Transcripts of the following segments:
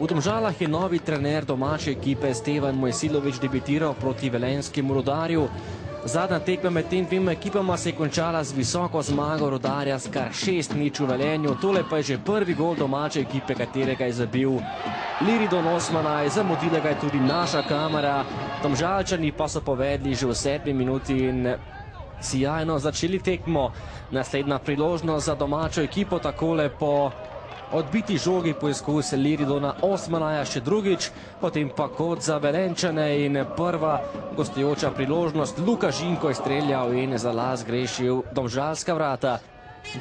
V Domžalah je novi trener domače ekipe Stevan Mojsilović debitiral proti velenjskemu Rudarju. Zadnja tekma med tem dvema ekipama se je končala z visoko zmago Rudarja s kar 6-0 v Velenju. Tole pa je že prvi gol domače ekipe, katerega je zabil Liridon Osmanaj. Zamudila ga je tudi naša kamera. Domžalčani pa so povedli že v 7. minuti in sijajno začeli tekmo. Naslednja priložnost za domačo ekipo, takole po odbiti žogi poizkus Liridona Osmanaja še drugič, potem pa kot za Velenjčane in prva gostujoča priložnost. Luka Žinko je streljal in za las grešil domžalska vrata.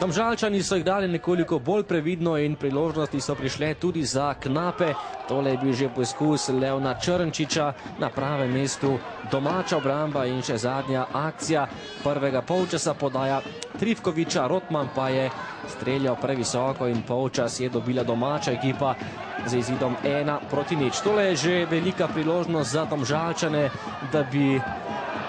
Domžalčani so jih dali nekoliko bolj previdno in priložnosti so prišle tudi za Knape. Tole je bil že poizkus Leona Črnčiča na pravem mestu. Domača obramba in še zadnja akcija prvega polčasa podaja Trifkoviča. Rotman pa je streljal previsoko in polčas je dobila domača ekipa z izidom 1-0. Tole je že velika priložnost za Domžalčane, da bi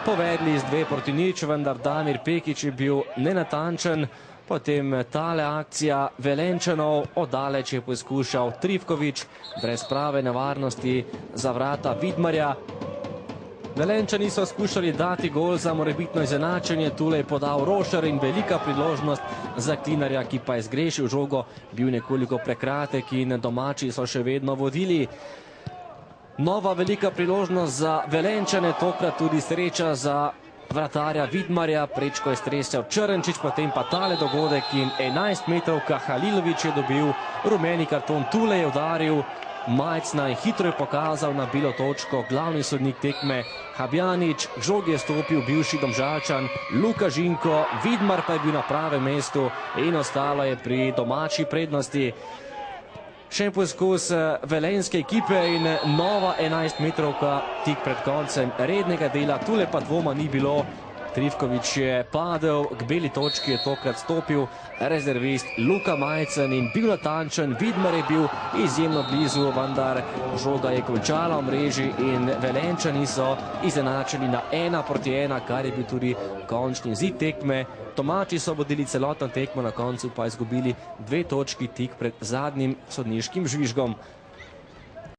povedli z 2-0, vendar Damir Pekić je bil nenatančen. Potem tale akcija Velenjčanov, oddaleč je poskušal Trifkovič, brez prave nevarnosti za vrata Vidmarja. Velenjčani so skušali dati gol za morebitno izenačenje, tule je podal Rošer in velika priložnost za Klinarja, ki pa je zgrešil žogo, bil nekoliko prekratek in domači so še vedno vodili. Nova velika priložnost za Velenjčane, tokrat tudi sreča za vratarja Vidmarja, prečko je stresel Črnčič, potem pa tale dogodek in 11 metrovka Halilović je dobil rumeni karton. Tule je udaril Majcna in hitro je pokazal na bilo točko glavni sodnik tekme Habjanič. K žogi je stopil bivši Domžalčan Luka Žinko, Vidmar pa je bil na pravem mestu in ostalo je pri domači prednosti. Še en poskus velenjske ekipe in nova 11 metrovka tik pred koncem rednega dela. Tule pa dvoma ni bilo. Trifkovič je padel, k beli točki je tokrat stopil rezervist Luka Majcen in bil natančen. Vidmar je bil izjemno blizu, vendar žoga je končala v mreži in Velenjčani so izenačili na 1-1, kar je bil tudi končni izid tekme. Domači so vodili celotno tekmo, na koncu pa izgubili 2 točki tik pred zadnjim sodniškim žvižgom.